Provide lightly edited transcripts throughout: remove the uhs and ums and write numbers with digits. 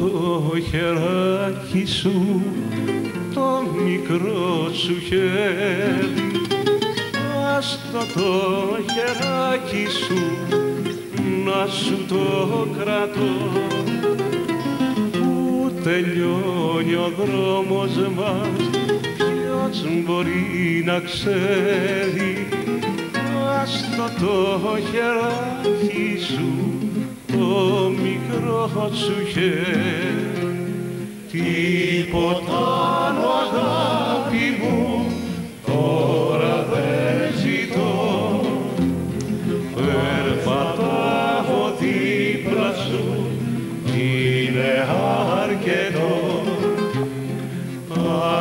το χεράκι σου, το μικρό σου χέρι, άστο το χεράκι σου, να σου το κρατώ, που τελειώνει ο δρόμος μας, ποιος μπορεί να ξέρει, άστο το χεράκι σου, το μικρό σου χέρι. Τίποτα άλλο αγάπη μου τώρα δεν ζητώ, περπατάω δίπλα σου, είναι αρκετό.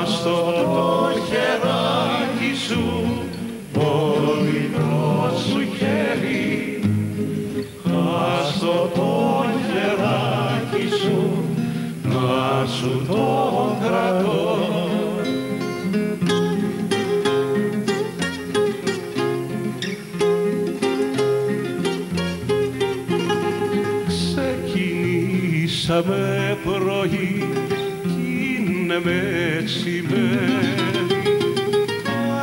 Άστο το χεράκι σου, το μικρό σου χέρι, άστο το χεράκι σου, να σου το κρατώ. Ξεκινήσαμε πρωί κι είναι μεσημέρι,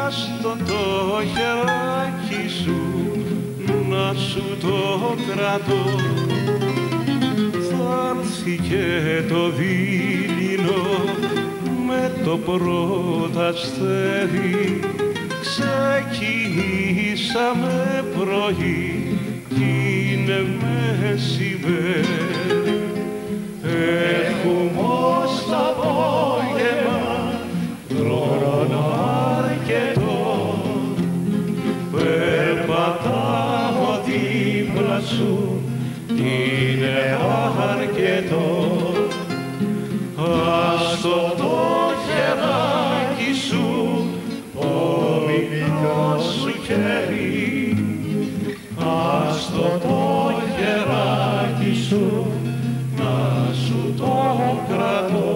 άστο το χεράκι σου, να σου το κρατώ. Θα έρθει και το δείλινο με το πρώτο αστέρι, ξεκινήσαμε πρωί κι είναι μεσημέρι. Έχουμε ως το απόγευμα χρόνο αρκετό, περπατάω δίπλα σου, είναι αρκετό. Άστο το χεράκι σου, το μικρό σου χέρι, άστο το χεράκι σου, να σου το κρατώ.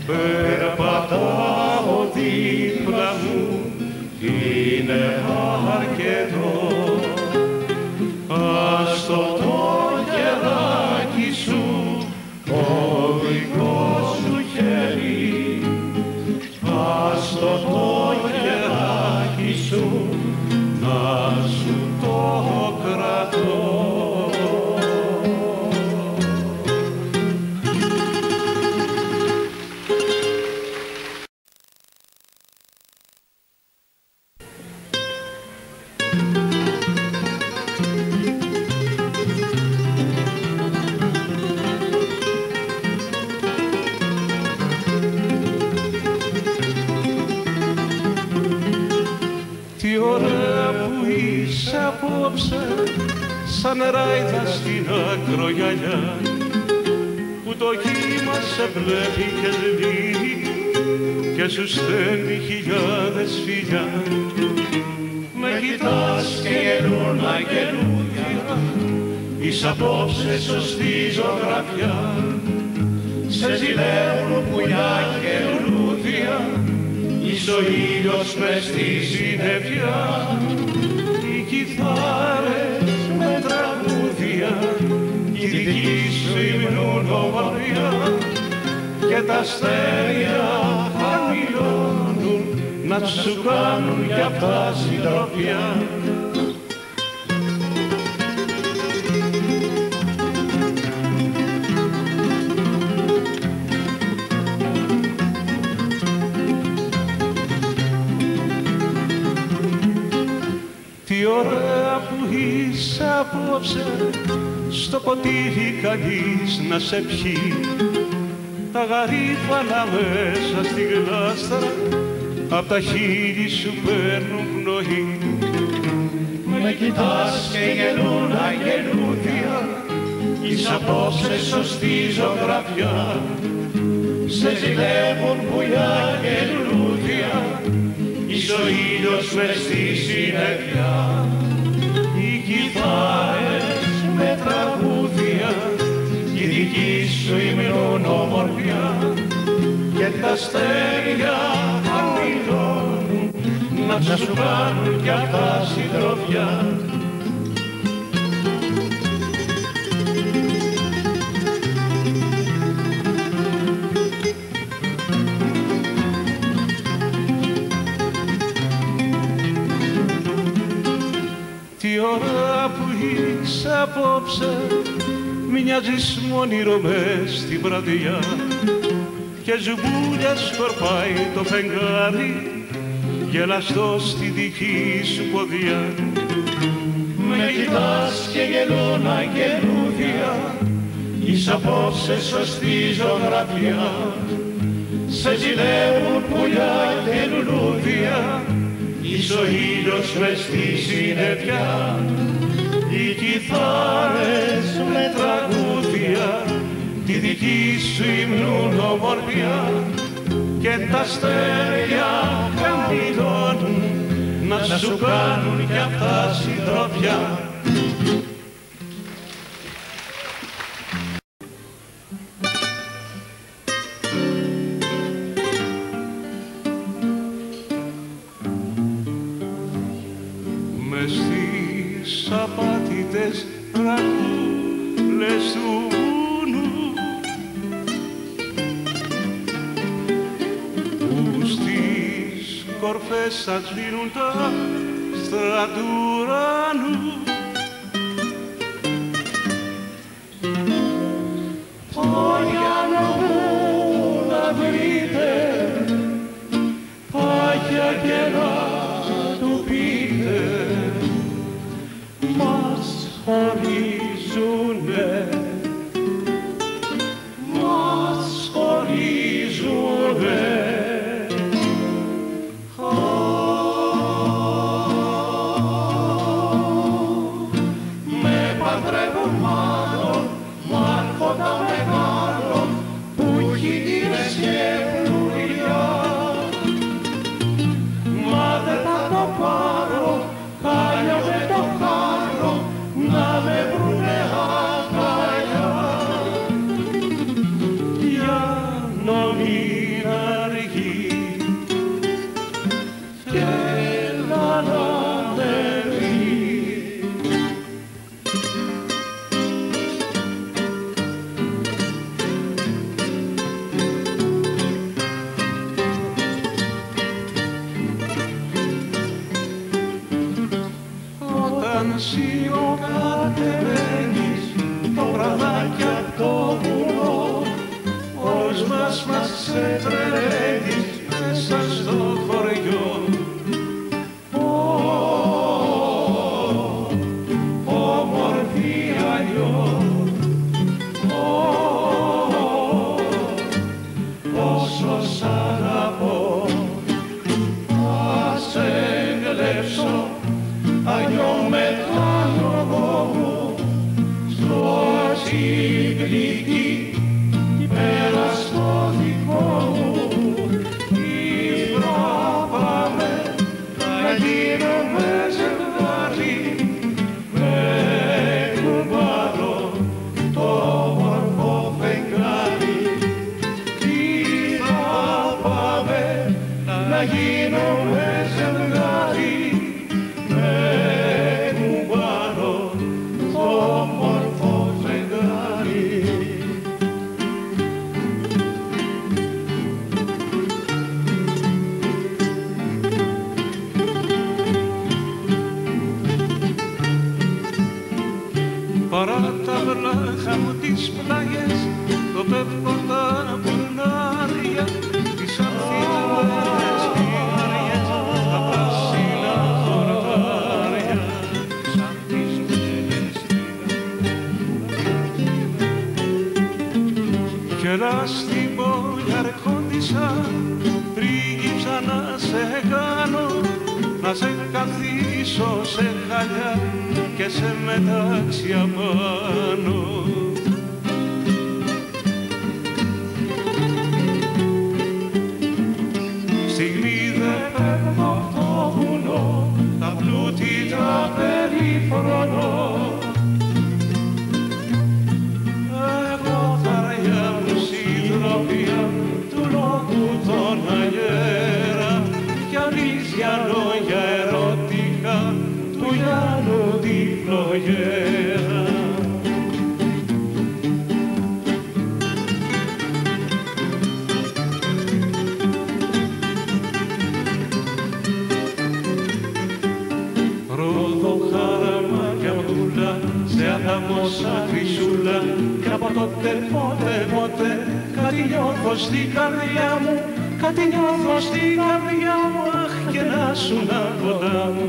Περπατάω δίπλα μου, είναι αρκετό. Άστο το χεράκι σου, το δικό σου χέρι, άστο το χεράκι σου, να σου το κρατώ. Τι ωραία που είσαι απόψε, σαν ράιδα στην ακρογιαλιά, που το κύμα σε βλέπει και σβήνει και σου στέλνει χιλιάδες φιλιά. Με κοιτάς και γελούν αγγελούδια, είσαι απόψε σωστή ζωγραφιά. Σε ζηλεύουν πουλιά και λουλούδια, είσαι ο ήλιος μες στη συννεφιά. Οι κιθάρες με τραγούδια, οι δικοί σου υμνούν ομορφιά, και τα αστέρια χαμηλώνουν να σου κάνουν για αυτά συντροφιά. Τι ωραία που είσαι απόψε, στο ποτήρι κανείς να σε πιει, τα γαρίφαλα μέσα στη γλάστρα απ' τα χείλη σου παίρνουν πνοή. Με κοιτάς και γελούν αγγελούδια, είσαι απόψε σωστή ζωγραφιά. Σε ζηλεύουν πουλιά και λουλούδια, είσαι ο ήλιος μες στη συννεφιά. Οι κιθάρες με τραγούδια, η δική σου υμνούν ομορφιά, και τα αστέρια χαμηλώνουν να σου κάνουν κι αυτά συντροφιά. Τι ώρα που είσαι απόψε, μοιάζεις μ' όνειρο μες στη βραδιά, και ζουμπούλια σκορπάει το φεγγάρι γελαστό στη δική σου ποδιά. Με κοιτάς και γελούν αγγελούδια, είσαι απόψε σωστή ζωγραφιά. Σε ζηλεύουν πουλιά και λουλούδια, είσαι ο ήλιος μες στη συννεφιά. Οι κιθάρες με τραγούδια, τη δική σου υμνούν ομορφιά, και τα αστέρια χαμηλώνουν να σου κάνουν κι αυτά συντροφιά. Μες στις απάτητες ραχούλες του βουνού, που στις κορφές θα σβήνουν τα άστρα του ουρανού, Ωριανό μου να βρείτε, πάγια και να του πείτε, μας χωρίζουνε, μας χωρίζουνε. Με παντρεύουν μάλλον, μ' άρχοντα μεγάλο, που έχει τίνες και φλουριά. Μα δεν θα το πάρω, κάλιο με το χάρο, να με βρουνε αγκαλιά. Για να μην αργεί και να αναβερεί. όταν σιωπατεμένεις το βραδάκι απ' το βουνό, όλους μας ξετρελαίνεις μέσα στο χωριό. Όμορφη αλλιώς, όσο σ' αγαπώ, θα σε εγκλέψω αγιώ μετάνογο μου, στο ασυγκλική πέρα στο δικό μου. Ήθρα πάμε να γίνουμε ζευγάρι, με κουμπάρο το όμορφο φεγγάρι. Ήθρα πάμε να γίνουμε ζευγάρι, με κουμπάρο το όμορφο φεγγάρι. Παρά τα βλάχα μου τις πλάγες, το πέφτοντα πουλάρια, τις ανθινές πηγαριές, τα πράσινα σε κάνω, να σε καθίσω σε χαλιά και σε μετάξει απάνω. Στιγμή δεν παίρνω το βουνό, τα πλούτη τα περιφρονώ. Εγώ θαριά μου συντροφιά του λόγου τον αγέρα κι αλήθεια λόγια ερωτικά του Γιάννου τη φλογέρα. Σαν χρυσούλα κι από τότε ποτέ κάτι νιώθω στην καρδιά μου, κάτι νιώθω στην καρδιά μου. Αχ και να σου να κοντά μου,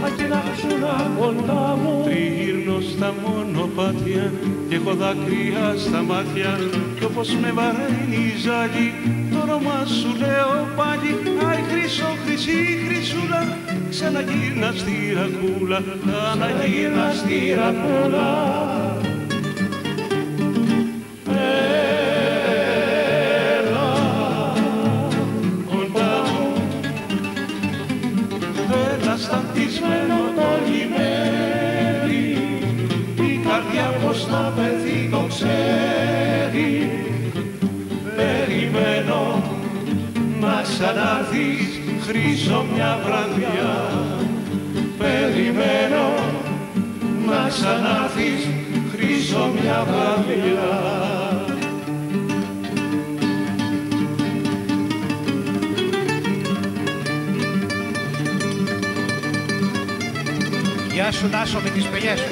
αχ και να σου να κοντά μου. Τριγύρνω στα μονοπάτια και έχω δάκρυα στα μάτια κι όπως με βαραίνει η ζάλη το όνομα σου λέω πάλι. Αι χρυσό χρυσή χρυσούλα, ξαναγύρνα στη ρακούλα, ξαναγύρνα στη ρακούλα. Έλα κοντά μου, έλα σταθισμένο το λιμέρι, η καρδιά πως να πεθεί το ξέρει. Περιμένω να ξανάρθεις χρυσό μια βραδιά, περιμένω να ξανάρθεις χρυσό μια βραδιά. Γεια σου Τάσο με τις πελιές σου.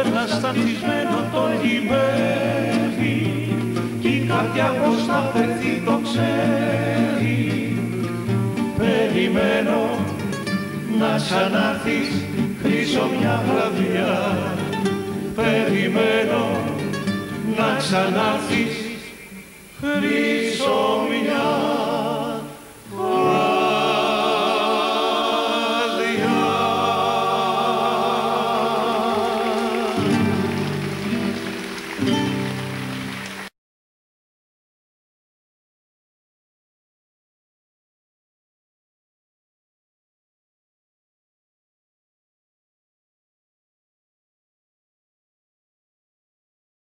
Ένα σταθισμένο το λιμέρι κι η καρδιά πως να φερθεί το ξέρει. Περιμένω να ξανάρθεις χρυσό μια βραδιά, περιμένω να ξανάρθεις χρυσό μια